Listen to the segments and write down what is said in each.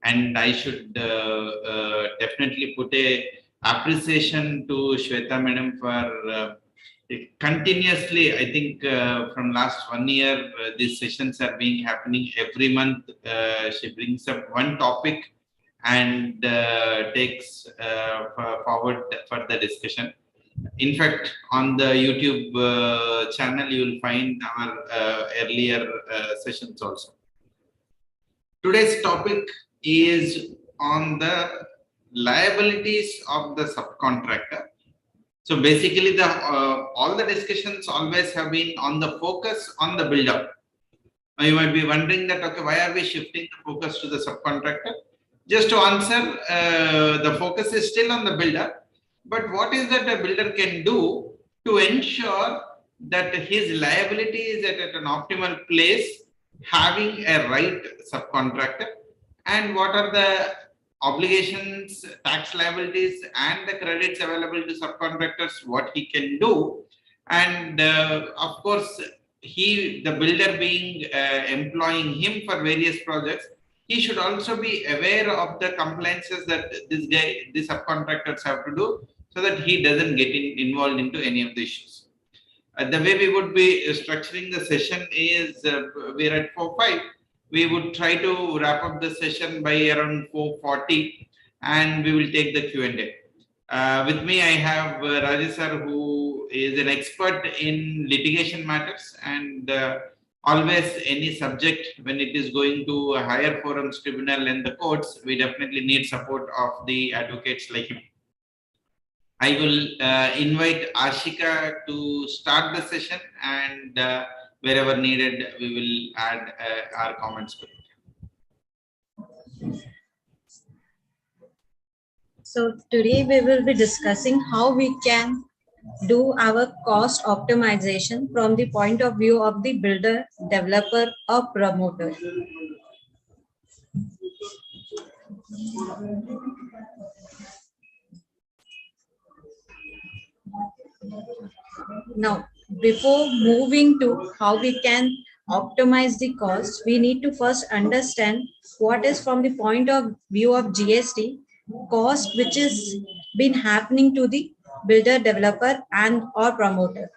and I should definitely put a appreciation to Shweta Madam for continuously. I think from last 1 year, these sessions are being happening every month. She brings up one topic and takes forward for the discussion. In fact, on the YouTube channel, you will find our earlier sessions also. Today's topic is on the liabilities of the subcontractor. So basically, the all the discussions always have been on the focus on the builder. Now you might be wondering that, okay, why are we shifting the focus to the subcontractor? Just to answer, the focus is still on the builder. But what is that a builder can do to ensure that his liability is at an optimal place, having a right subcontractor, and what are the obligations, tax liabilities, and the credits available to subcontractors, what he can do. And of course, the builder being employing him for various projects, he should also be aware of the compliances that these subcontractors have to do, so that he doesn't get involved into any of the issues. The way we would be structuring the session is we're at 4:05. We would try to wrap up the session by around 4:40, and we will take the Q&A. With me, I have Rajesh sir, who is an expert in litigation matters, and always any subject when it is going to a higher forums, tribunal, and the courts, we definitely need support of the advocates like him. I will invite Ashika to start the session, and wherever needed, we will add our comments to it. So today we will be discussing how we can do our cost optimization from the point of view of the builder, developer, or promoter. Now, before moving to how we can optimize the cost, we need to first understand what is, from the point of view of GST, cost which is been happening to the builder, developer, and or promoter.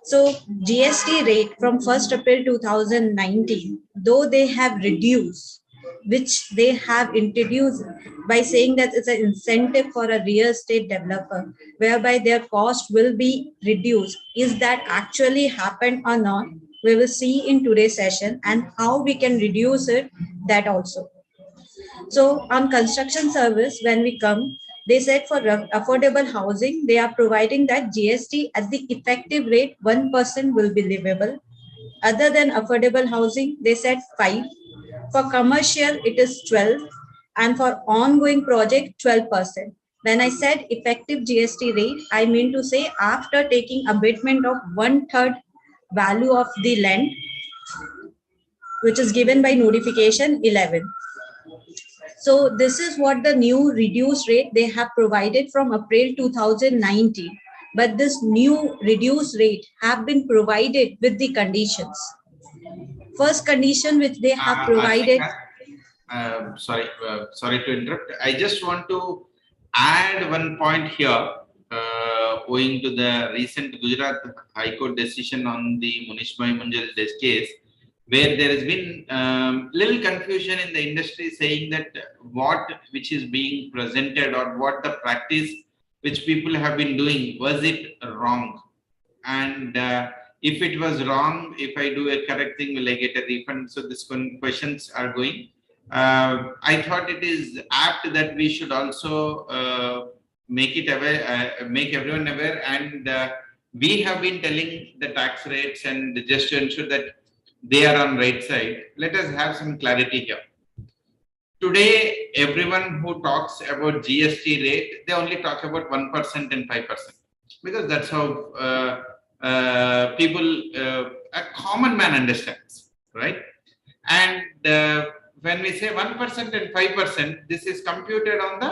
So GST rate from 1st April 2019, though they have reduced, which they have introduced by saying that it's an incentive for a real estate developer, whereby their cost will be reduced. Is that actually happened or not? We will see in today's session, and how we can reduce it, that also. So on construction service, when we come, they said for affordable housing, they are providing that GST at the effective rate 1% will be livable. Other than affordable housing, they said 5. For commercial, it is 12, and for ongoing project, 12%. When I said effective GST rate, I mean to say after taking abatement of 1/3 value of the land, which is given by notification 11. So this is what the new reduced rate they have provided from April 2019. But this new reduced rate have been provided with the conditions. First condition which they have provided. Sorry to interrupt. I just want to add one point here, owing to the recent Gujarat High Court decision on the Munish Bhai Munjal case, where there has been little confusion in the industry, saying that which is being presented, or what the practice which people have been doing, was it wrong? And if it was wrong, if I do a correct thing, will I get a refund? So these questions are going. I thought it is apt that we should also make it aware, make everyone aware, and we have been telling the tax rates, and just to ensure that they are on right side, let us have some clarity here. Today, everyone who talks about GST rate, they only talk about 1% and 5%, because that's how people, a common man understands, right? And when we say 1% and 5%, this is computed on the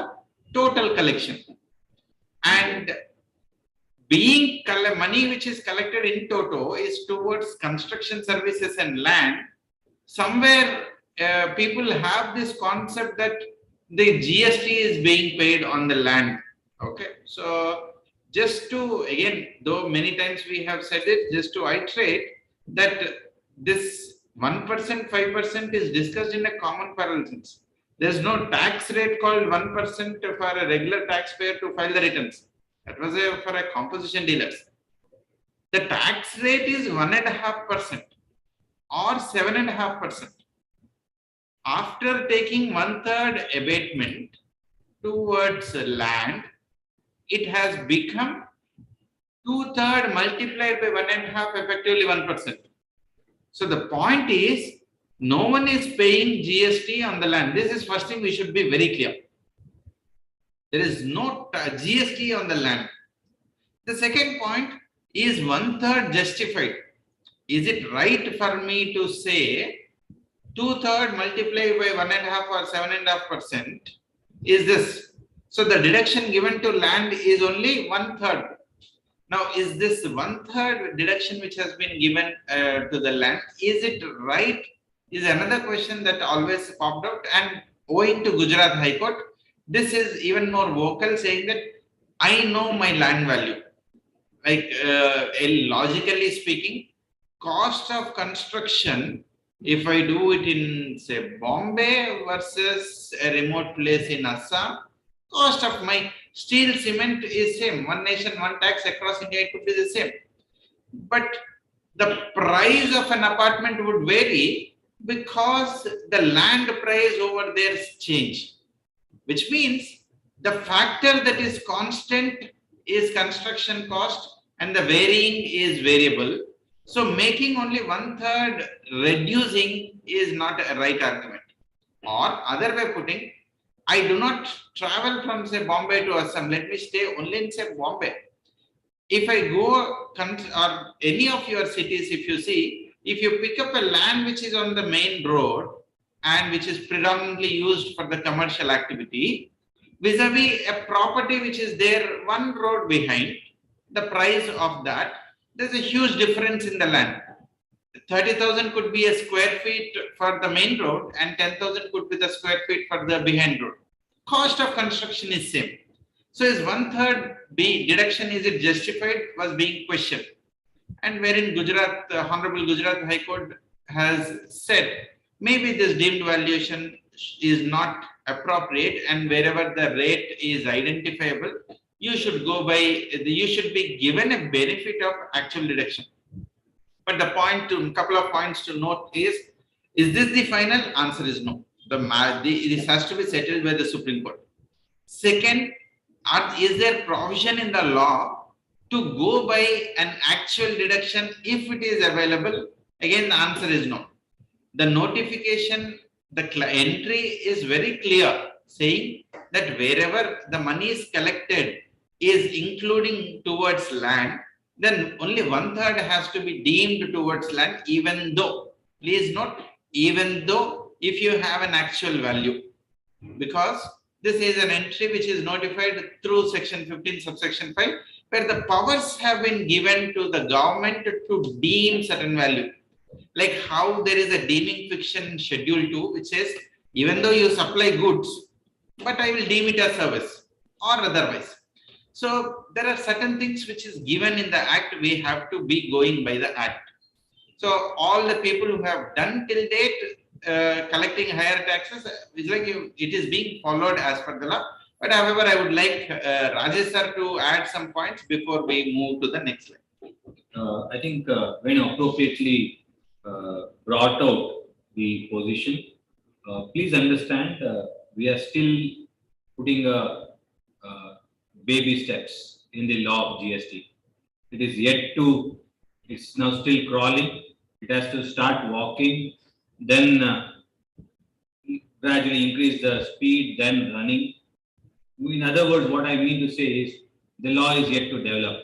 total collection. And being money which is collected in toto is towards construction services and land. Somewhere people have this concept that the GST is being paid on the land. Okay, so just to, again, though many times we have said it, just to iterate that this 1%, 5% is discussed in a common parallel sense. There's no tax rate called 1% for a regular taxpayer to file the returns. That was for a composition dealers. The tax rate is 1.5% or 7.5%. After taking 1/3 abatement towards land, it has become 2/3 multiplied by 1.5, effectively 1%. So the point is, no one is paying GST on the land. This is first thing we should be very clear. There is no GST on the land. The second point is 1/3 justified. Is it right for me to say 2/3 multiplied by 1.5 or 7.5% is this? So the deduction given to land is only 1/3. Now, is this 1/3 deduction which has been given to the land, is it right? Is another question that always popped out, and owing to Gujarat High Court, this is even more vocal, saying that I know my land value. Like logically speaking, cost of construction, if I do it in, say, Bombay versus a remote place in Assam, cost of my steel cement is same. One nation, one tax across India, it would be the same. But the price of an apartment would vary because the land price over there change, which means the factor that is constant is construction cost and the varying is variable. So making only 1/3 reducing is not a right argument. Or other way putting, I do not travel from, say, Bombay to Assam. Let me stay only in, say, Bombay. If I go, or any of your cities, if you see, if you pick up a land which is on the main road and which is predominantly used for the commercial activity, vis-a-vis a property which is there one road behind, the price of that, there's a huge difference in the land. 30,000 could be a square feet for the main road and 10,000 could be the square feet for the behind road. Cost of construction is same. So is 1/3 deduction, is it justified, was being questioned. And wherein Gujarat, the Honorable Gujarat High Court has said, maybe this deemed valuation is not appropriate, and wherever the rate is identifiable, you should go by, you should be given a benefit of actual deduction. But the point, to couple of points to note is this the final? Answer is no. This has to be settled by the Supreme Court. Second, is there provision in the law to go by an actual deduction if it is available? Again, the answer is no. The notification, the entry is very clear, saying that wherever the money is collected is including towards land, then only 1/3 has to be deemed towards land, even though, please note, even though if you have an actual value, because this is an entry which is notified through section 15 subsection 5, where the powers have been given to the government to deem certain value. Like how there is a deeming fiction in schedule 2, which says, even though you supply goods, but I will deem it as service or otherwise. So there are certain things which is given in the act, we have to be going by the act. So all the people who have done till date collecting higher taxes, it's like it is being followed as per the law. But however, I would like Rajesh sir to add some points before we move to the next slide. I think when appropriately brought out the position, please understand we are still putting baby steps in the law of GST. It is yet to, it's now still crawling. It has to start walking, then gradually increase the speed, then running. In other words, what I mean to say is the law is yet to develop.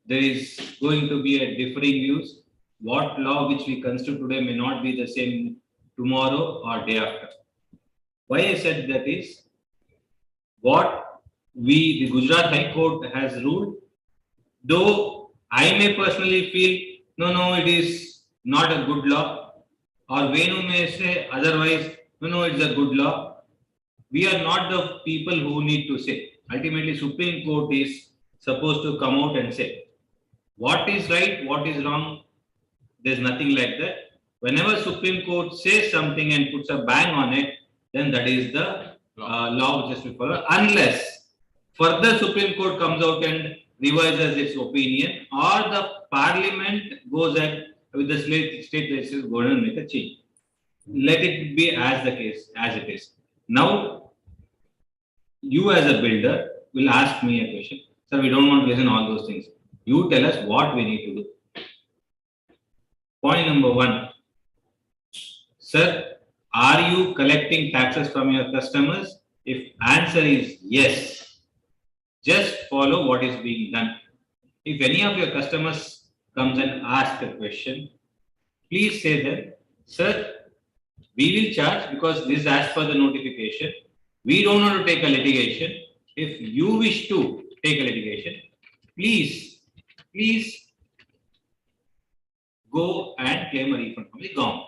There is going to be a differing views. What law which we consider today may not be the same tomorrow or day after. Why I said that is, what the Gujarat High Court has ruled, though I may personally feel, no, it is not a good law. or Venu may say otherwise, no, it's a good law. We are not the people who need to say. Ultimately, Supreme Court is supposed to come out and say what is right, what is wrong. There's nothing like that. Whenever Supreme Court says something and puts a bang on it, then that is the law which is to follow. Unless further Supreme Court comes out and revises its opinion, or the Parliament goes ahead with the state legislature going to make a change. Let it be as the case as it is. Now, you as a builder will ask me a question. Sir, we don't want to listen all those things. You tell us what we need to do. Point number one. Sir, are you collecting taxes from your customers? If answer is yes, just follow what is being done. If any of your customers comes and ask a question, please say that, sir, we will charge because this is as per the notification. We don't want to take a litigation. If you wish to take a litigation, please go and claim a refund from the government.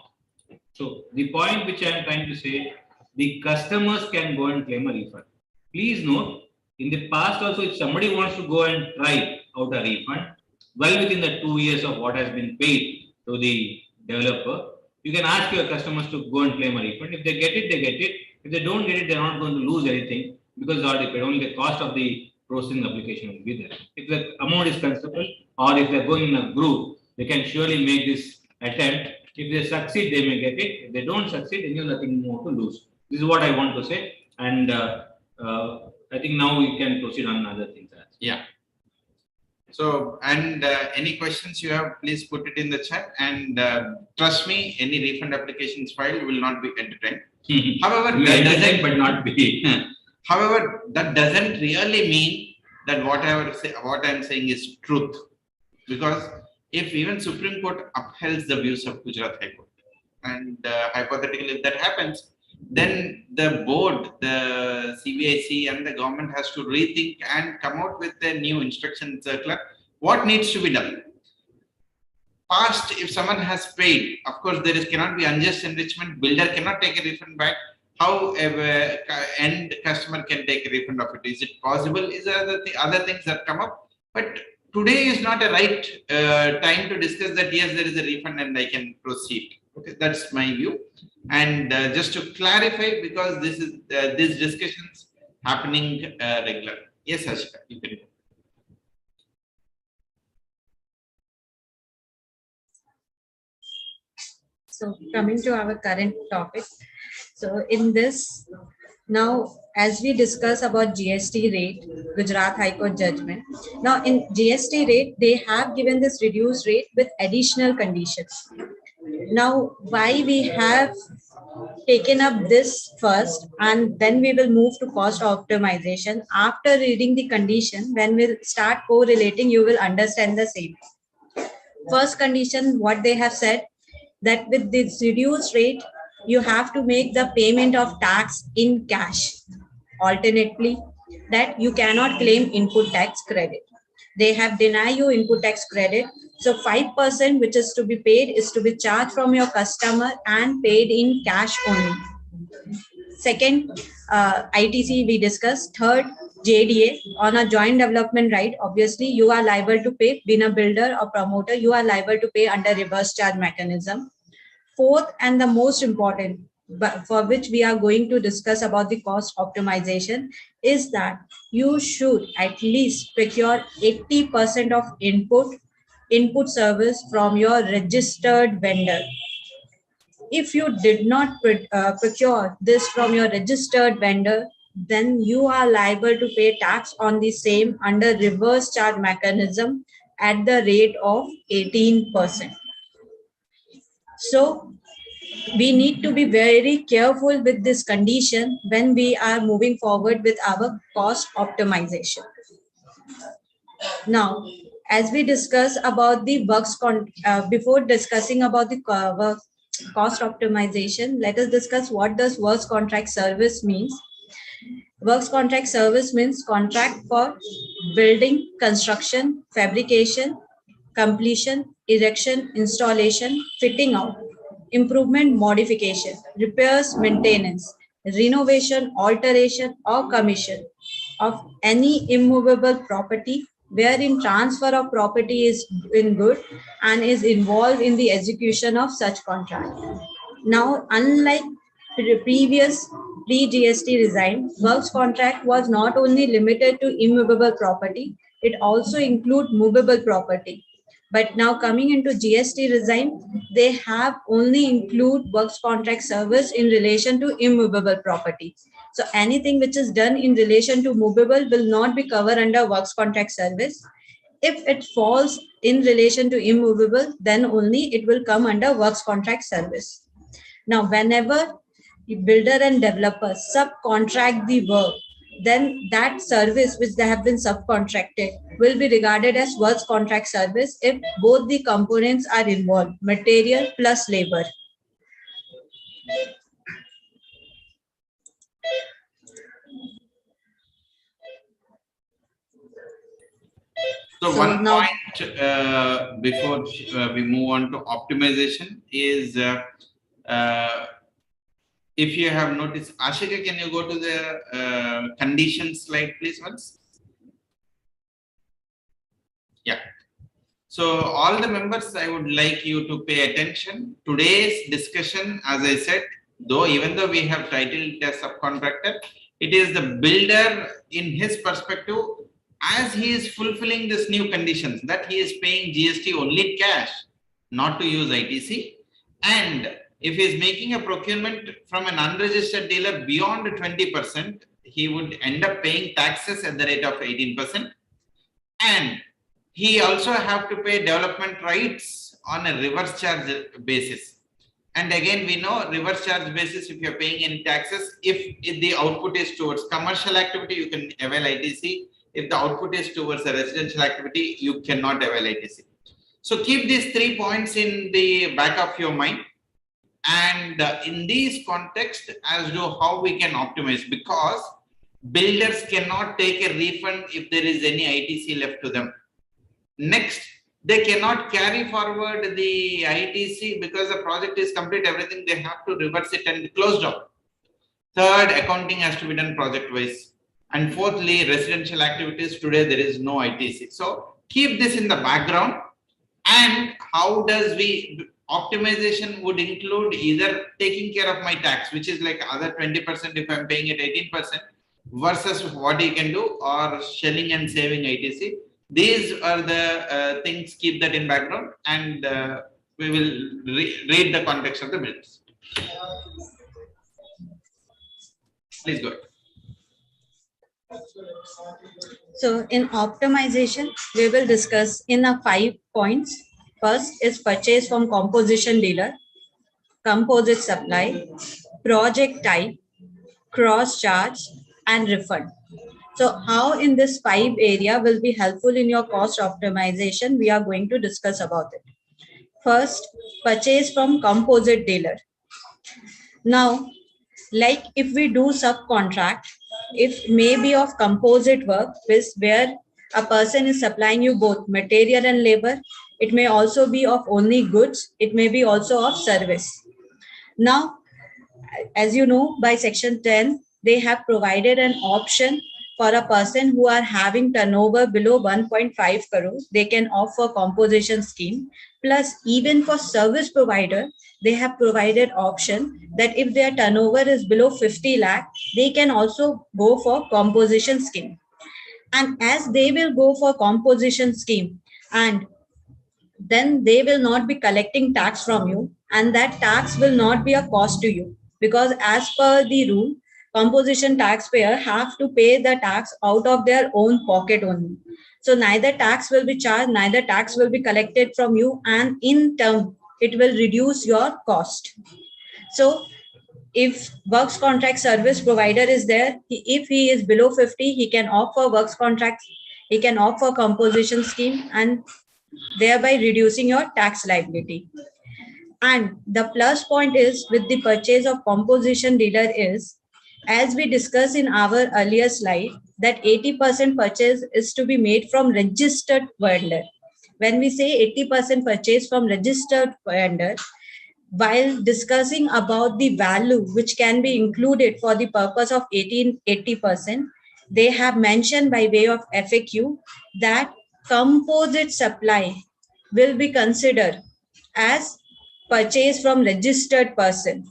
So the point which I am trying to say, the customers can go and claim a refund. Please note, in the past also, if somebody wants to go and try out a refund, well within the 2 years of what has been paid to the developer, you can ask your customers to go and claim a refund. If they get it, they get it. If they don't get it, they're not going to lose anything because only the cost of the processing application will be there. If the amount is considerable or if they're going in a group, they can surely make this attempt. If they succeed, they may get it. If they don't succeed, then you have nothing more to lose. This is what I want to say. And I think now we can proceed on other things. Yeah. So, and any questions you have, please put it in the chat. And trust me, any refund applications filed will not be entertained. However, that doesn't, but not be. However, that doesn't really mean that what I'm saying is truth, because if even Supreme Court upholds the views of Gujarat High Court, and hypothetically if that happens, then the board, the CBIC and the government has to rethink and come out with a new instruction circular. What needs to be done? Past, if someone has paid, of course, cannot be unjust enrichment. Builder cannot take a refund back. How end customer can take a refund of it? Is it possible? Is there other things that come up? But today is not a right time to discuss that. Yes, there is a refund and I can proceed. Okay, that's my view. And just to clarify, because this is these discussions happening regularly. Yes, Ashika, you can go. So coming to our current topic. So in this, now as we discuss about GST rate, Gujarat High Court judgment. Now in GST rate, they have given this reduced rate with additional conditions. Now why we have taken up this first and then we will move to cost optimization. After reading the condition, when we'll start correlating, you will understand the same. First condition, what they have said, that with this reduced rate, you have to make the payment of tax in cash. Alternately, that you cannot claim input tax credit. They have denied you input tax credit. So 5% which is to be paid is to be charged from your customer and paid in cash only. Second, ITC we discussed. Third, JDA on a joint development right. Obviously, you are liable to pay, being a builder or promoter, you are liable to pay under reverse charge mechanism. Fourth, and the most important, but for which we are going to discuss about the cost optimization, is that you should at least procure 80% of input service from your registered vendor. If you did not procure this from your registered vendor, then you are liable to pay tax on the same under reverse charge mechanism at the rate of 18%. So we need to be very careful with this condition when we are moving forward with our cost optimization. Now, as we discuss about the before discussing about the cost optimization, let us discuss what does works contract service means. Works contract service means contract for building, construction, fabrication, completion, erection, installation, fitting out improvement, modification, repairs, maintenance, renovation, alteration, or commission of any immovable property wherein transfer of property is in good and is involved in the execution of such contract. Now, unlike previous pre-GST design, works contract was not only limited to immovable property, it also include movable property. But now coming into GST design, they have only include works contract service in relation to immovable property. So anything which is done in relation to movable will not be covered under works contract service. If it falls in relation to immovable, then only it will come under works contract service. Now, whenever the builder and developer subcontract the work, then that service which they have been subcontracted will be regarded as works contract service if both the components are involved, material plus labor. So one now, point before we move on to optimization is if you have noticed, Ashika, can you go to the conditions slide, please, once? Yeah. So all the members, I would like you to pay attention. Today's discussion, as I said, even though we have titled it as subcontractor, it is the builder in his perspective, as he is fulfilling this new conditions that he is paying GST only in cash, not to use ITC. And if he is making a procurement from an unregistered dealer beyond 20%, he would end up paying taxes at the rate of 18%. And he also have to pay development rights on a reverse charge basis. And again, we know reverse charge basis, if you're paying any taxes, if the output is towards commercial activity, you can avail ITC. If the output is towards a residential activity, you cannot avail ITC. So keep these 3 points in the back of your mind. And in this context, as to how we can optimize, because builders cannot take a refund if there is any ITC left to them. Next, they cannot carry forward the ITC because the project is complete, everything, they have to reverse it and close down. Third, accounting has to be done project wise. And fourthly, residential activities, today there is no ITC. So keep this in the background. And how does optimization would include either taking care of my tax, which is like other 20% if I'm paying it 18%, versus what you can do, or shelling and saving ITC. These are the things, keep that in background, and we will read the context of the builders. Please go ahead. So in optimization, we will discuss in 5 points. First is purchase from composition dealer, composite supply, project type, cross charge, and refund. So how in this 5 area will be helpful in your cost optimization, we are going to discuss about it. First, purchase from composite dealer. Now, like if we do subcontract, if maybe of composite work is where a person is supplying you both material and labor, it may also be of only goods, it may be also of service. Now, as you know, by section 10, they have provided an option for a person who are having turnover below 1.5 crore, they can opt for composition scheme. Plus, even for service provider, they have provided option that if their turnover is below 50 lakh, they can also go for composition scheme. And as they will go for composition scheme, and then they will not be collecting tax from you, and that tax will not be a cost to you, because as per the rule, composition taxpayer have to pay the tax out of their own pocket only. So neither tax will be charged, neither tax will be collected from you, and in turn, it will reduce your cost. So if works contract service provider is there, if he is below 50, he can opt for works contracts, he can opt for composition scheme, and thereby reducing your tax liability. And the plus point is with the purchase of composition dealer is, as we discussed in our earlier slide, that 80% purchase is to be made from registered vendor. When we say 80% purchase from registered vendor, while discussing about the value which can be included for the purpose of 80%, they have mentioned by way of FAQ that composite supply will be considered as purchase from registered person.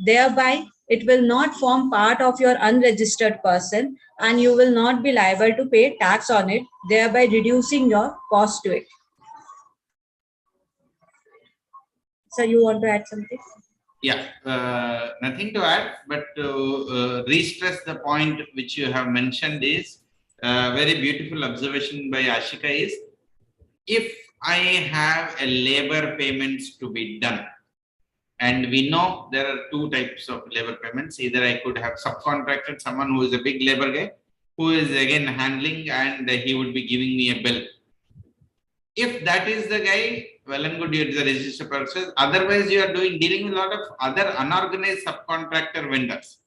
Thereby, it will not form part of your unregistered person and you will not be liable to pay tax on it, thereby reducing your cost to it. So you want to add something? Yeah, nothing to add, but to re-stress the point which you have mentioned is very beautiful observation by Ashika is, if I have a labor payments to be done, and we know there are two types of labor payments, either I could have subcontracted someone who is a big labor guy, who is again handling and he would be giving me a bill. If that is the guy, well and good, it is a registered purchase. Otherwise, you are dealing with a lot of other unorganized subcontractor vendors.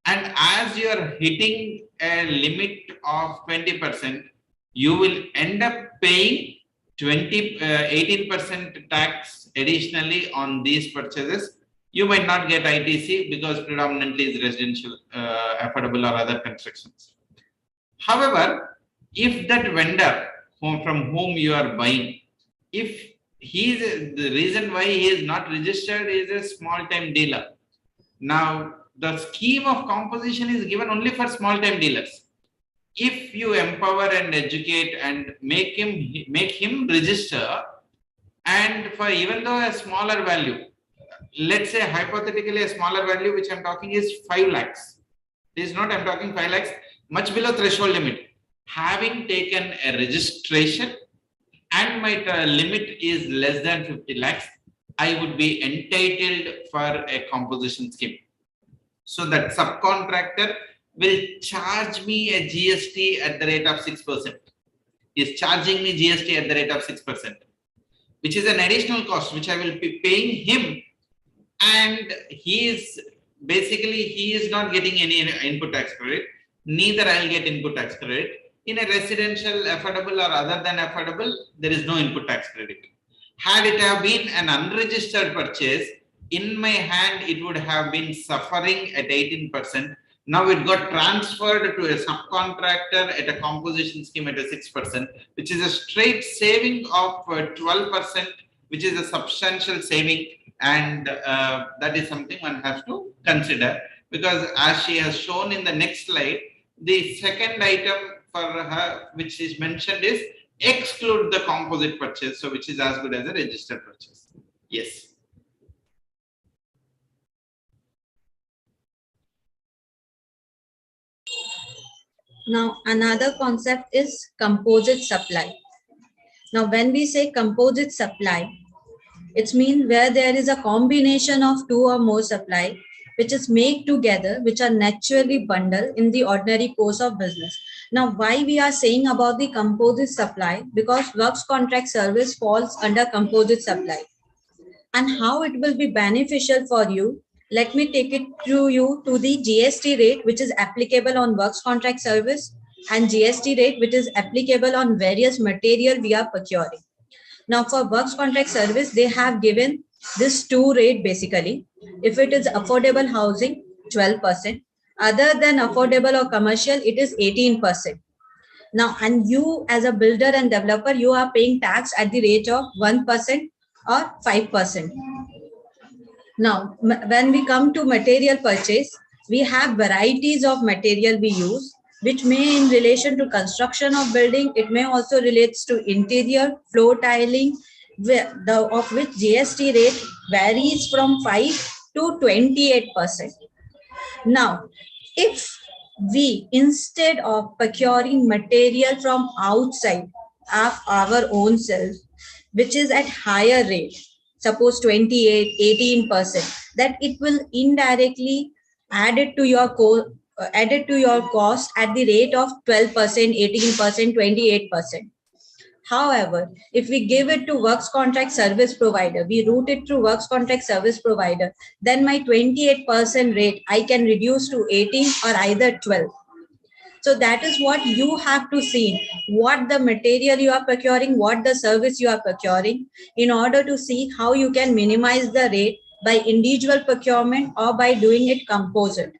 And as you are hitting a limit of 20%, you will end up paying 18% tax additionally on these purchases. You might not get ITC because predominantly is residential, affordable or other constructions. However, if that vendor from whom you are buying, if the reason why he is not registered is a small time dealer. Now, the scheme of composition is given only for small time dealers. If you empower and educate and make him register, and for even though a smaller value, let's say hypothetically a smaller value which I'm talking is 5 lakhs. This is not, I'm talking 5 lakhs, much below threshold limit. Having taken a registration and my limit is less than 50 lakhs, I would be entitled for a composition scheme. So that subcontractor will charge me a GST at the rate of 6%. He is charging me GST at the rate of 6%, which is an additional cost which I will be paying him, and he is not getting any input tax credit. Neither I'll get input tax credit. In a residential, affordable or other than affordable, there is no input tax credit. Had it have been an unregistered purchase, in my hand, it would have been suffering at 18%. Now it got transferred to a subcontractor at a composition scheme at a 6%, which is a straight saving of 12%, which is a substantial saving. And that is something one has to consider, because as she has shown in the next slide, the second item for her, which is mentioned, is exclude the composite purchase, so which is as good as a registered purchase. Yes. Now, another concept is composite supply. Now, when we say composite supply, it means where there is a combination of two or more supply, which is made together, which are naturally bundled in the ordinary course of business. Now, why we are saying about the composite supply? Because works contract service falls under composite supply. And how it will be beneficial for you, let me take it to you to the GST rate, which is applicable on works contract service, and GST rate, which is applicable on various material we are procuring. Now, for works contract service, they have given this two rate basically. If it is affordable housing, 12%. Other than affordable or commercial, it is 18%. Now, and you as a builder and developer, you are paying tax at the rate of 1% or 5%. Now, when we come to material purchase, we have varieties of material we use, which may in relation to construction of building, it may also relates to interior, floor tiling, of which GST rate varies from 5 to 28%. Now, if we, instead of procuring material from outside of our own self, which is at higher rate, suppose 28, 18%, that it will indirectly add it to your cost at the rate of 12%, 18%, 28%. However, if we give it to works contract service provider, we route it through works contract service provider, then my 28% rate I can reduce to 18 or either 12. So that is what you have to see, what the material you are procuring, what the service you are procuring, in order to see how you can minimize the rate by individual procurement or by doing it composite.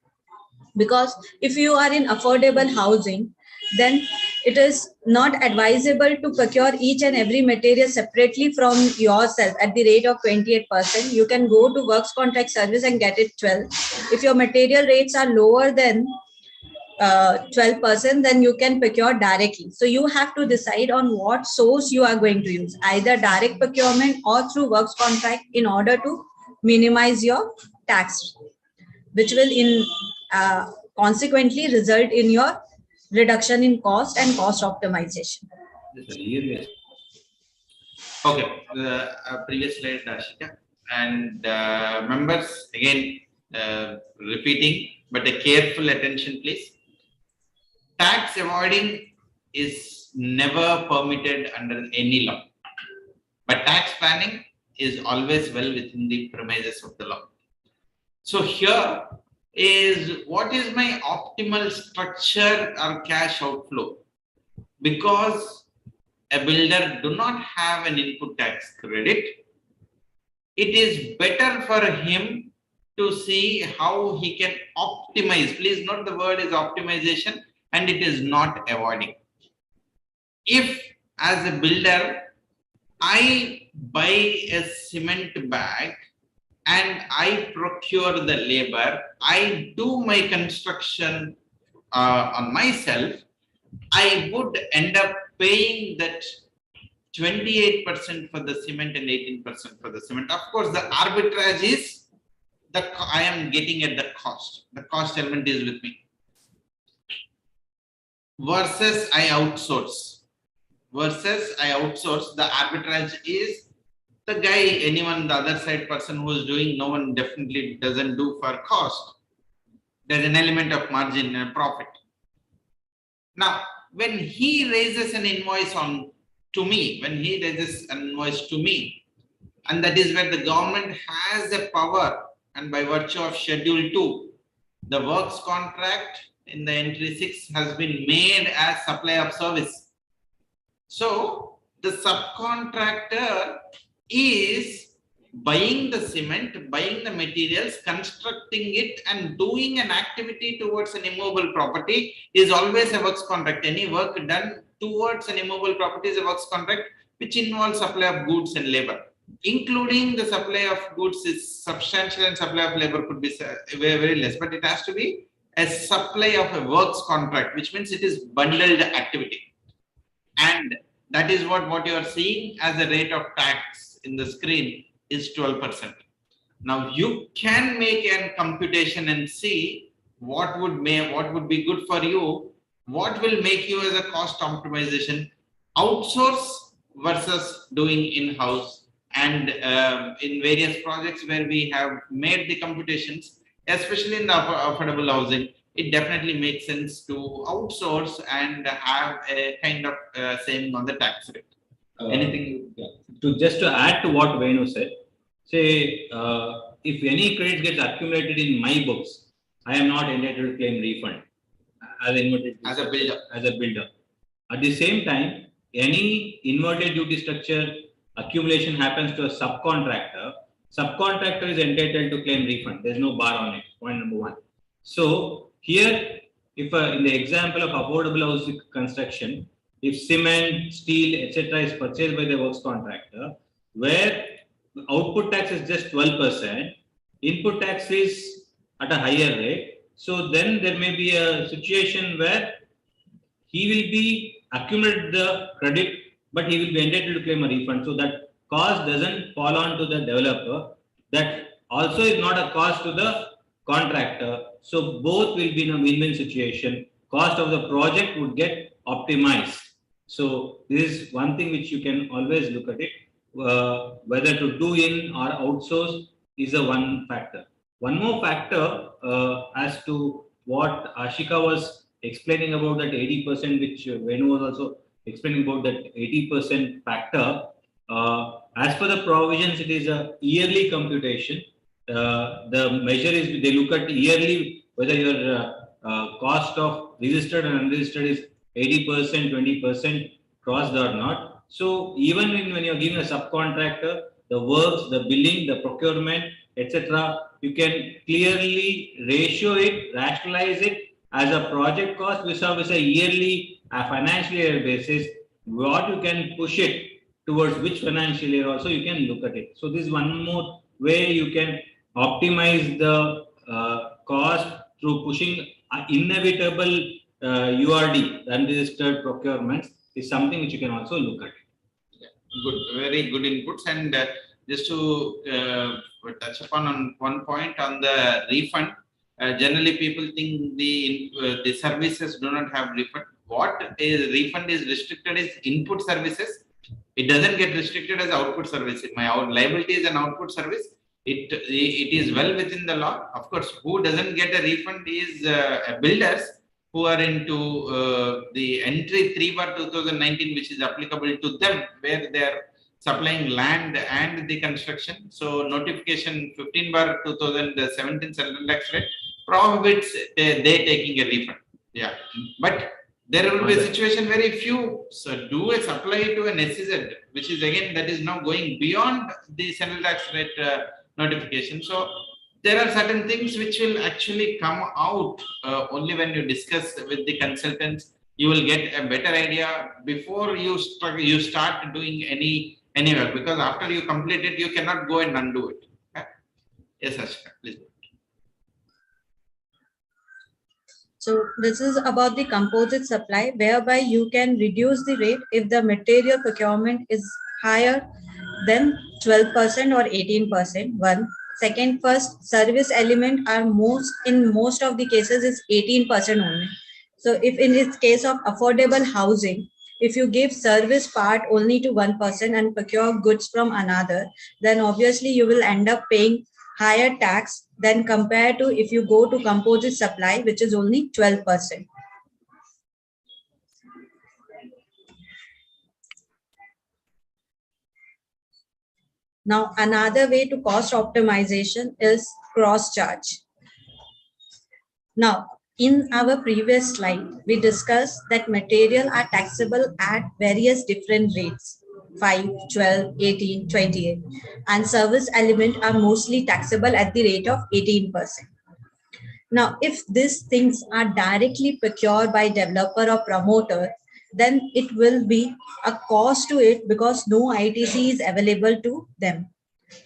Because if you are in affordable housing, then it is not advisable to procure each and every material separately from yourself at the rate of 28%. You can go to works contract service and get it 12. If your material rates are lower than 12%, then you can procure directly. So you have to decide on what source you are going to use, either direct procurement or through works contract, in order to minimize your tax, which will consequently result in your reduction in cost and cost optimization. Okay, the previous slide, Ashika. And members, again, repeating, but a careful attention, please. Tax avoiding is never permitted under any law, but tax planning is always well within the premises of the law. So here is what is my optimal structure or cash outflow, because a builder do not have an input tax credit. It is better for him to see how he can optimize. Please note the word is optimization, and it is not avoiding. If as a builder, I buy a cement bag and I procure the labor, I do my construction on myself, I would end up paying that 28% for the cement and 18% for the cement. Of course, the arbitrage is I am getting at the cost. The cost element is with me. Versus I outsource. The arbitrage is the guy, anyone, the other side person who is doing, no one definitely doesn't do for cost. There's an element of margin and profit. Now, when he raises an invoice to me, and that is where the government has the power, and by virtue of Schedule 2, the works contract in the entry 6 has been made as supply of service. So the subcontractor is buying the cement, buying the materials, constructing it, and doing an activity towards an immovable property is always a works contract. Any work done towards an immovable property is a works contract, which involves supply of goods and labor. Including the supply of goods is substantial and supply of labor could be very, very less, but it has to be a supply of a works contract, which means it is bundled activity. And that is what you are seeing as a rate of tax in the screen is 12%. Now you can make a computation and see what would be good for you, what will make you as a cost optimization, outsource versus doing in-house. And in various projects where we have made the computations, especially in the affordable housing, it definitely makes sense to outsource and have a kind of saving on the tax rate. Anything? Yeah. Just to add to what Venu said, say if any credit gets accumulated in my books, I am not entitled to claim refund as a builder. At the same time, any inverted duty structure accumulation happens to a subcontractor is entitled to claim refund. There's no bar on it. Point number one. So here, if in the example of affordable housing construction, if cement, steel, etc. is purchased by the works contractor, where output tax is just 12%, input tax is at a higher rate. So then there may be a situation where he will be accumulated the credit, but he will be entitled to claim a refund. So that cost doesn't fall on to the developer. That also is not a cost to the contractor. So both will be in a win-win situation. Cost of the project would get optimized. So this is one thing which you can always look at it. Whether to do in or outsource is a one factor. One more factor as to what Ashika was explaining about that 80%, which Venu was also explaining about that 80% factor. As per the provisions, it is a yearly computation. The measure is they look at yearly whether your cost of registered and unregistered is 80%, 20% crossed or not. So even when you're giving a subcontractor, the works, the billing, the procurement, etc. You can clearly ratio it, rationalize it as a project cost versus a yearly, financial year basis. What you can push it towards which financial year also you can look at it. So this is one more way you can optimize the cost through pushing inevitable URD, unregistered procurements, is something which you can also look at. Good, very good inputs. And just to touch upon on one point on the refund, generally people think the services do not have refund. What is refund is restricted is input services. It doesn't get restricted as output service. My liability is an output service. It is well within the law. Of course, who doesn't get a refund is builders who are into the entry 3/2019, which is applicable to them, where they are supplying land and the construction. So notification 15/2017 central tax rate prohibits they taking a refund. Yeah, but there will be a situation where if you do a supply to an SEZ, which is again that is now going beyond the central tax rate notification. So there are certain things which will actually come out only when you discuss with the consultants. You will get a better idea before you start doing any work, because after you complete it, you cannot go and undo it. Okay? Yes, Ashika, please. So this is about the composite supply, whereby you can reduce the rate if the material procurement is higher than 12% or 18%. One. Second, first, service element are in most of the cases is 18% only. So if in this case of affordable housing, if you give service part only to one person and procure goods from another, then obviously you will end up paying higher tax than compared to if you go to composite supply, which is only 12%. Now, another way to cost optimization is cross charge. Now, in our previous slide, we discussed that material are taxable at various different rates, 5, 12, 18, 28, and service element are mostly taxable at the rate of 18%. Now, if these things are directly procured by developer or promoter, then it will be a cost to it because no ITC is available to them.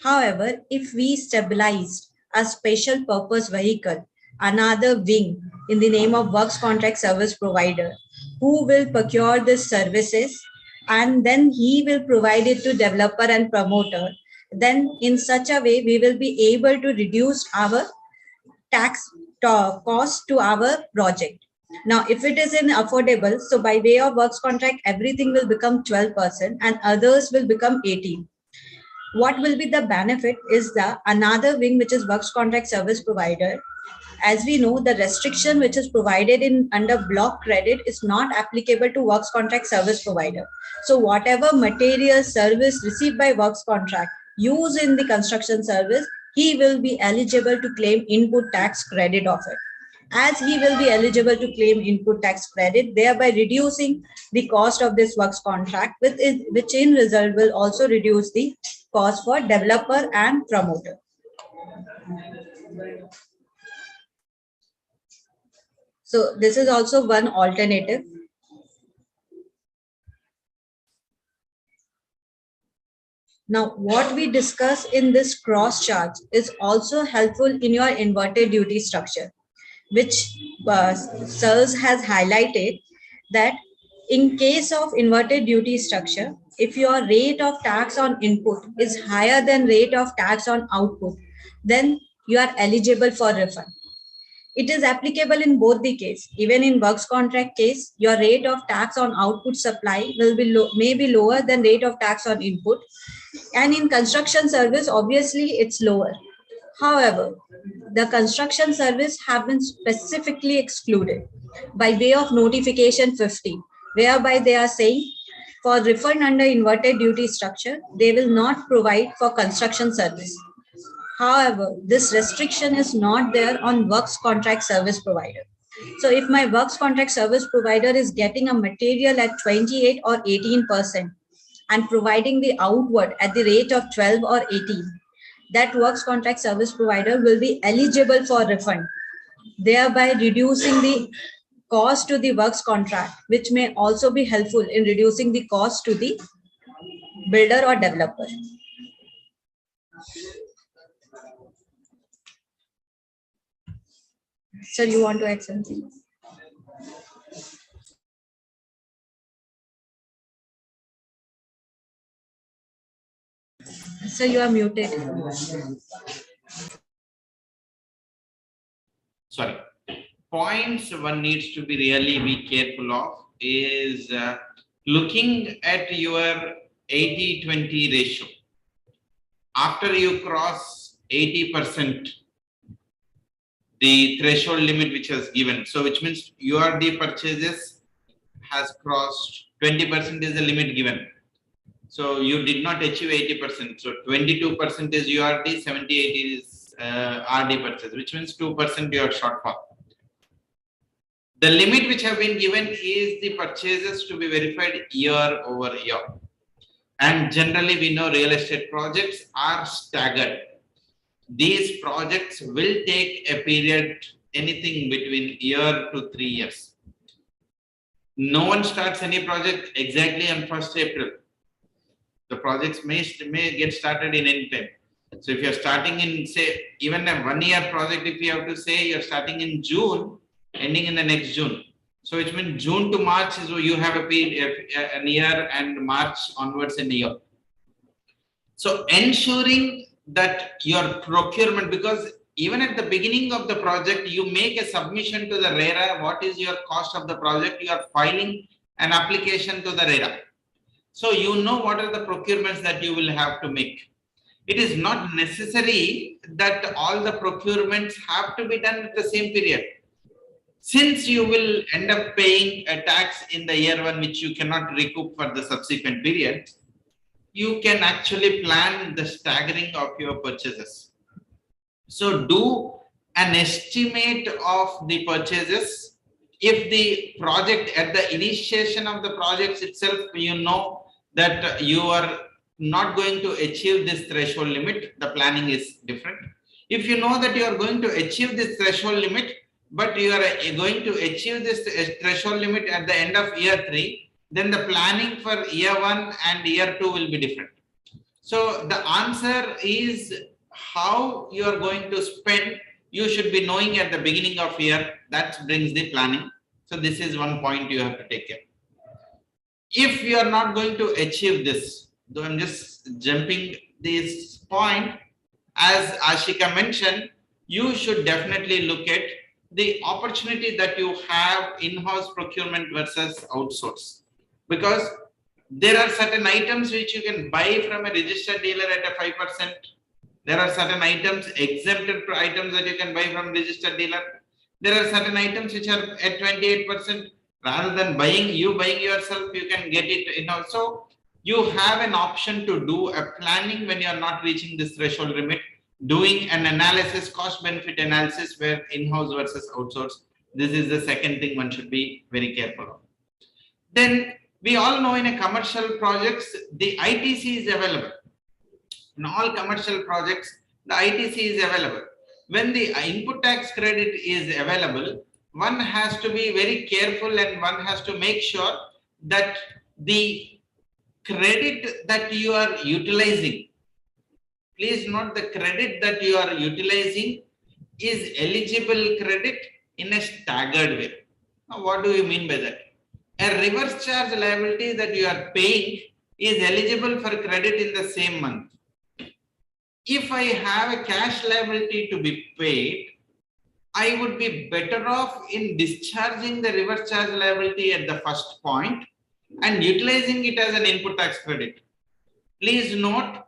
However, if we stabilized a special purpose vehicle, another wing in the name of works contract service provider, who will procure these services and then he will provide it to developer and promoter, then in such a way we will be able to reduce our tax cost to our project. Now, if it is in affordable, so by way of works contract, everything will become 12% and others will become 18%. What will be the benefit is the another wing, which is works contract service provider. As we know, the restriction which is provided in under block credit is not applicable to works contract service provider. So whatever material service received by works contract used in the construction service, he will be eligible to claim input tax credit of it. As he will be eligible to claim input tax credit, thereby reducing the cost of this works contract, which in result will also reduce the cost for developer and promoter. So this is also one alternative. Now, what we discuss in this cross charge is also helpful in your inverted duty structure, which SIRS has highlighted that in case of inverted duty structure, if your rate of tax on input is higher than rate of tax on output, then you are eligible for refund. It is applicable in both the case. Even in works contract case, your rate of tax on output supply will be may be lower than rate of tax on input. And in construction service, obviously it's lower. However, the construction service have been specifically excluded by way of notification 50, whereby they are saying for refund under inverted duty structure, they will not provide for construction service. However, this restriction is not there on works contract service provider. So if my works contract service provider is getting a material at 28 or 18% and providing the outward at the rate of 12 or 18, that works contract service provider will be eligible for refund, thereby reducing the cost to the works contract, which may also be helpful in reducing the cost to the builder or developer. Sir, you want to add something? Sir, you are muted. Sorry. Points one needs to be really be careful of is looking at your 80-20 ratio. After you cross 80%, the threshold limit which was given, so which means URD purchases has crossed 20% is the limit given. So you did not achieve 80%. So 22% is URD, 78 is RD purchase, which means 2% you are shortfall. The limit which have been given is the purchases to be verified year over year. And generally we know real estate projects are staggered. These projects will take a period anything between year to 3 years. No one starts any project exactly on 1st April. The projects may get started in any time. So if you're starting in, say, even a 1 year project, if you have to say you're starting in June, ending in the next June. So which means June to March is you have a period, a year, and March onwards in a year. So ensuring that your procurement, because even at the beginning of the project, you make a submission to the RERA, what is your cost of the project, you are filing an application to the RERA. So you know what are the procurements that you will have to make. It is not necessary that all the procurements have to be done at the same period. Since you will end up paying a tax in the year one, which you cannot recoup for the subsequent period, you can actually plan the staggering of your purchases. So do an estimate of the purchases. If the project at the initiation of the projects itself, you know that you are not going to achieve this threshold limit, the planning is different. If you know that you are going to achieve this threshold limit, but you are going to achieve this threshold limit at the end of year 3, then the planning for year 1 and year 2 will be different. So the answer is how you are going to spend, you should be knowing at the beginning of year. That brings the planning. So this is one point you have to take care. If you are not going to achieve this, though I'm just jumping this point, as Ashika mentioned, you should definitely look at the opportunity that you have in-house procurement versus outsource, because there are certain items which you can buy from a registered dealer at a 5%. There are certain items, exempted items that you can buy from registered dealer. There are certain items which are at 28%. Rather than buying yourself, you can get it in-house. So you have an option to do a planning when you are not reaching this threshold limit, doing an analysis, cost benefit analysis, where in-house versus outsource. This is the second thing one should be very careful of. Then we all know in a commercial projects, the ITC is available. In all commercial projects, the ITC is available. When the input tax credit is available, one has to be very careful and one has to make sure that the credit that you are utilizing, please note the credit that you are utilizing is eligible credit in a staggered way. Now, what do you mean by that? A reverse charge liability that you are paying is eligible for credit in the same month. If I have a cash liability to be paid, I would be better off in discharging the reverse charge liability at the first point and utilizing it as an input tax credit. Please note,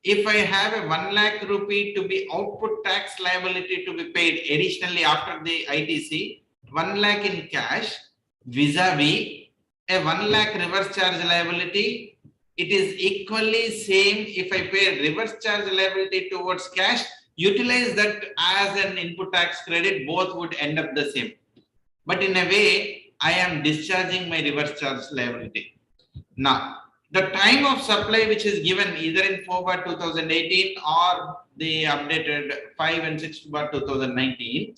if I have a 1 lakh rupee to be output tax liability to be paid additionally after the ITC, 1 lakh in cash vis-a-vis a 1 lakh reverse charge liability, it is equally same. If I pay reverse charge liability towards cash, utilize that as an input tax credit, both would end up the same. But in a way, I am discharging my reverse charge liability. Now, the time of supply which is given either in 4/2018 or the updated 5 and 6/2019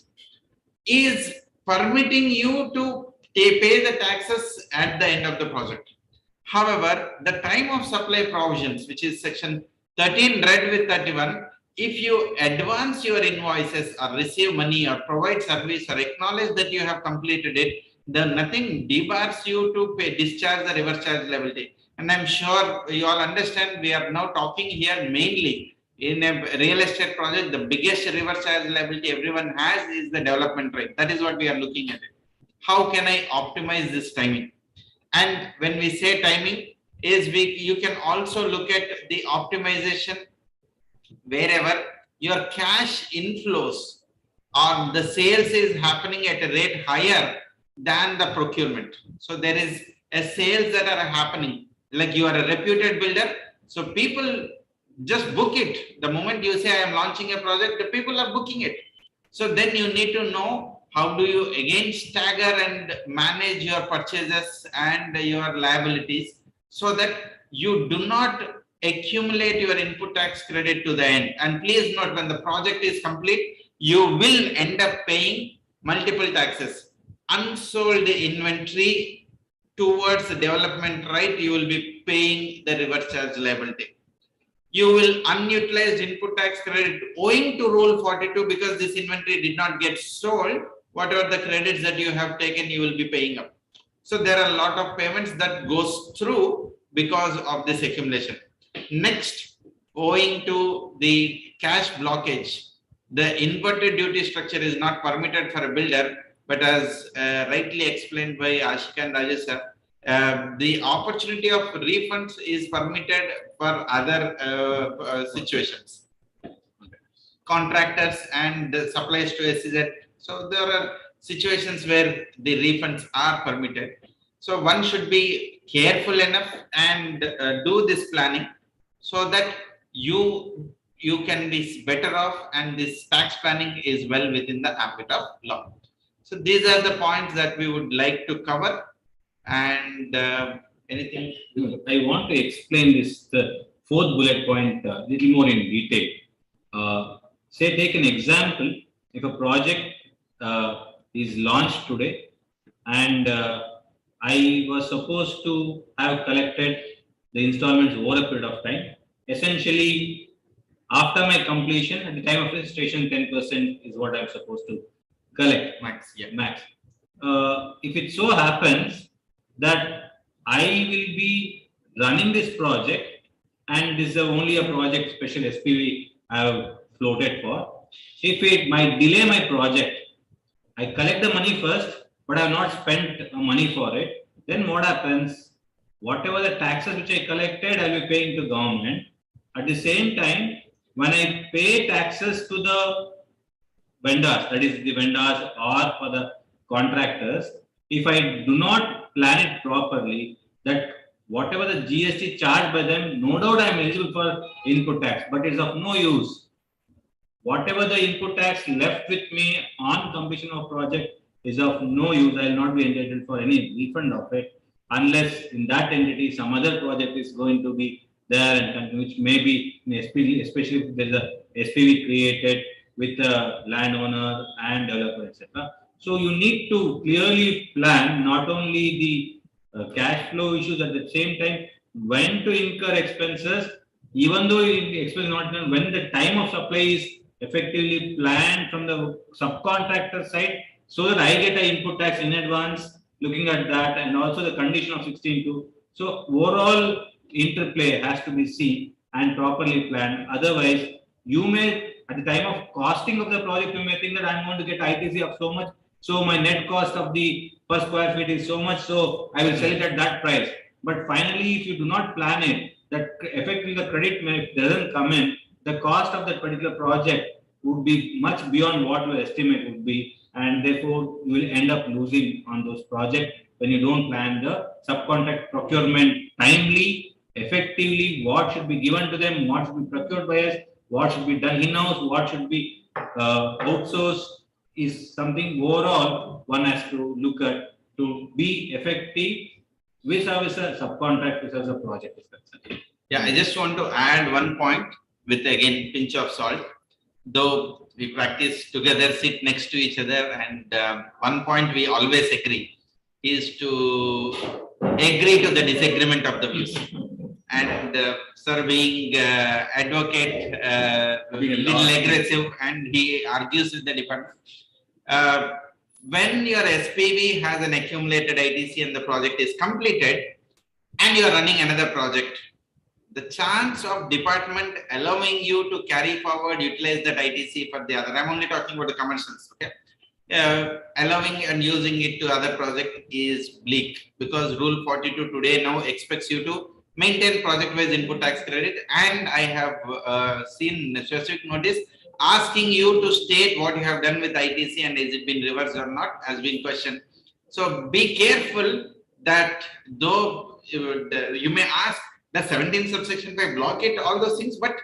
is permitting you to pay the taxes at the end of the project. However, the time of supply provisions, which is section 13 read with 31, if you advance your invoices or receive money or provide service or acknowledge that you have completed it, then nothing debars you to discharge the reverse charge liability. And I'm sure you all understand we are now talking here mainly in a real estate project, the biggest reverse charge liability everyone has is the development rate. That is what we are looking at. How can I optimize this timing? And when we say timing, you can also look at the optimization wherever your cash inflows or the sales is happening at a rate higher than the procurement. So there is a sales that are happening, like you are a reputed builder. So people just book it. The moment you say I am launching a project, the people are booking it. So then you need to know how do you again stagger and manage your purchases and your liabilities so that you do not accumulate your input tax credit to the end. And please note, when the project is complete, you will end up paying multiple taxes. Unsold inventory towards the development right, you will be paying the reverse charge liability. You will unutilized input tax credit owing to Rule 42 because this inventory did not get sold. Whatever the credits that you have taken, you will be paying up. So there are a lot of payments that goes through because of this accumulation. Next, owing to the cash blockage, the inverted duty structure is not permitted for a builder, but as rightly explained by Ashika and Rajesh sir, the opportunity of refunds is permitted for other situations. Contractors and suppliers to SEZ. So there are situations where the refunds are permitted. So one should be careful enough and do this planning so that you can be better off, and this tax planning is well within the ambit of law. So these are the points that we would like to cover. And anything? I want to explain this, the fourth bullet point, a little more in detail. Say, take an example. If a project is launched today and I was supposed to have collected the installments over a period of time. Essentially, after my completion, at the time of registration, 10% is what I'm supposed to collect. Max. Yeah. Max. If it so happens that I will be running this project and this is only a project special SPV I have floated for. If it might delay my project, I collect the money first, but I have not spent money for it. Then what happens? Whatever the taxes which I collected, I will be paying to government. At the same time, when I pay taxes to the vendors, that is the vendors or for the contractors, if I do not plan it properly, that whatever the GST charged by them, no doubt I am eligible for input tax, but it's of no use. Whatever the input tax left with me on completion of project is of no use. I will not be entitled for any refund of it unless in that entity some other project is going to be there and which may be in SPV, especially if there is a SPV created with the landowner and developer, etc. So you need to clearly plan not only the cash flow issues, at the same time when to incur expenses, even though the expense not done, when the time of supply is effectively planned from the subcontractor side, so that I get an input tax in advance, looking at that, and also the condition of 16(2). So overall interplay has to be seen and properly planned. Otherwise, you may, at the time of costing of the project, you may think that I'm going to get ITC of so much, so my net cost of the per square feet is so much, so I will sell it at that price. But finally, if you do not plan it, that effectively the credit doesn't come in, the cost of that particular project would be much beyond what your estimate would be, and therefore you will end up losing on those projects when you don't plan the subcontract procurement timely, effectively, what should be given to them, what should be procured by us, what should be done in-house, what should be outsourced, is something overall one has to look at to be effective. vis-a-vis subcontractors as a project is concerned. Yeah, I just want to add one point with again pinch of salt. Though we practice together, sit next to each other, and one point we always agree is to agree to the disagreement of the views. And sir being advocate, little aggressive, and he argues with the department. When your SPV has an accumulated ITC and the project is completed, and you are running another project, the chance of department allowing you to carry forward, utilize that ITC for the other, I'm only talking about the commercials, okay? Allowing and using it to other project is bleak, because Rule 42 today now expects you to maintain project-wise input tax credit, and I have seen a specific notice asking you to state what you have done with ITC and is it been reversed or not has been questioned. So be careful that though you may ask the 17 subsection 5 block it, all those things, but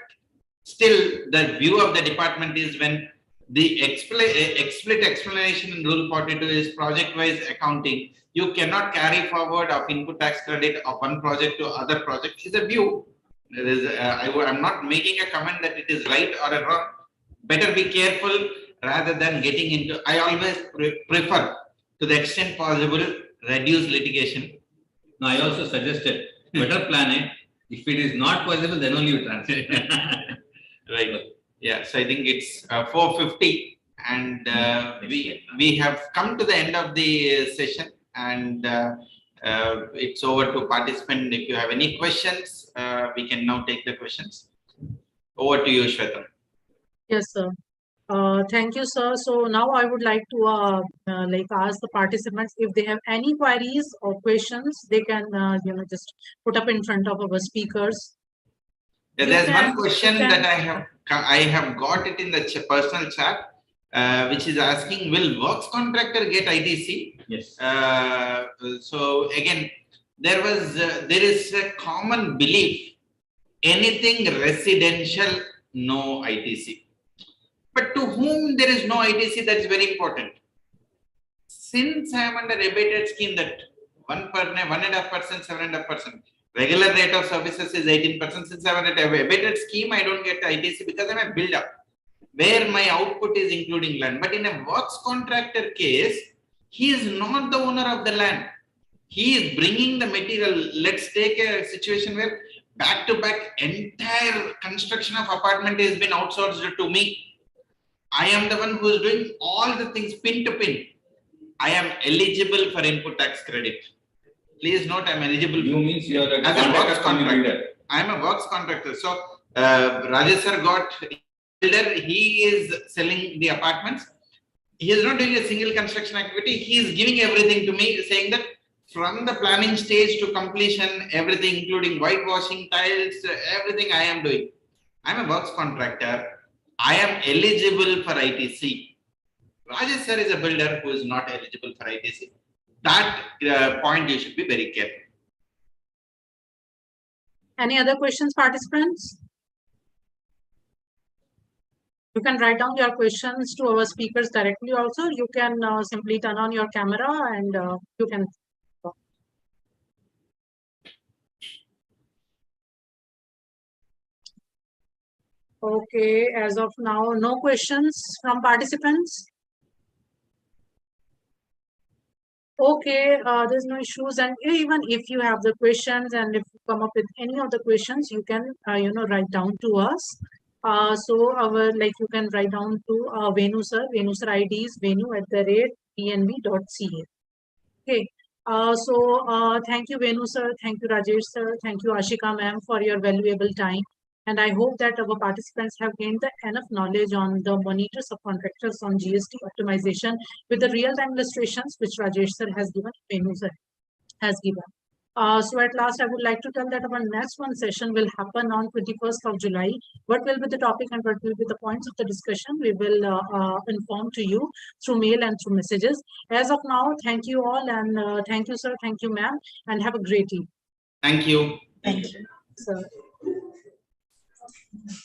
still the view of the department is when the explicit explanation in Rule 42 is project-wise accounting, you cannot carry forward of input tax credit of one project to other project is a view. There is, I'm not making a comment that it is right or wrong. Better be careful rather than getting into, I always prefer to the extent possible, reduce litigation. Now, I also suggested better plan it. If it is not possible, then only you transfer it. Right. Yeah. So I think it's 4:50, and we have come to the end of the session, and it's over to participant. If you have any questions, we can now take the questions. Over to you, Shweta. Yes, sir. Thank you, sir. So now I would like to ask the participants if they have any queries or questions, they can just put up in front of our speakers. Yeah, there's one question that I have got it in the personal chat, which is asking, will works contractor get ITC? Yes. So again, there is a common belief, anything residential, no ITC. But to whom there is no ITC, that is very important. Since I am under abated scheme that 1.5%, 7.5%, regular rate of services is 18%. Since I am under abated scheme, I don't get ITC because I am a build up where my output is including land. But in a works contractor case, he is not the owner of the land. He is bringing the material. Let's take a situation where back to back entire construction of apartment has been outsourced to me. I am the one who is doing all the things pin to pin. I am eligible for input tax credit. Please note, I am eligible. You means you are the as a works contractor. I am a works contractor. So Rajesh sir got builder. He is selling the apartments. He is not doing a single construction activity. He is giving everything to me, saying that from the planning stage to completion, everything, including whitewashing, tiles, everything I am doing. I am a works contractor. I am eligible for ITC. Rajesh sir is a builder who is not eligible for ITC. That point you should be very careful. Any other questions, participants? You can write down your questions to our speakers directly also. You can simply turn on your camera and you can. Okay, as of now, no questions from participants. Okay, there's no issues, and even if you have the questions and if you come up with any of the questions, you can write down to us. So you can write down to Venu sir. Venu sir ID is venu@dnv.ca. Okay. Thank you, Venu sir. Thank you, Rajesh sir. Thank you, Ashika ma'am, for your valuable time. And I hope that our participants have gained enough knowledge on the monitor subcontractors on GST optimization with the real-time illustrations which Rajesh sir has given, Venu sir has given. So at last, I would like to tell that our next one session will happen on 21st of July. What will be the topic and what will be the points of the discussion? We will inform to you through mail and through messages. As of now, thank you all, and thank you, sir. Thank you, ma'am, and have a great evening. Thank you. Thank you. Sir.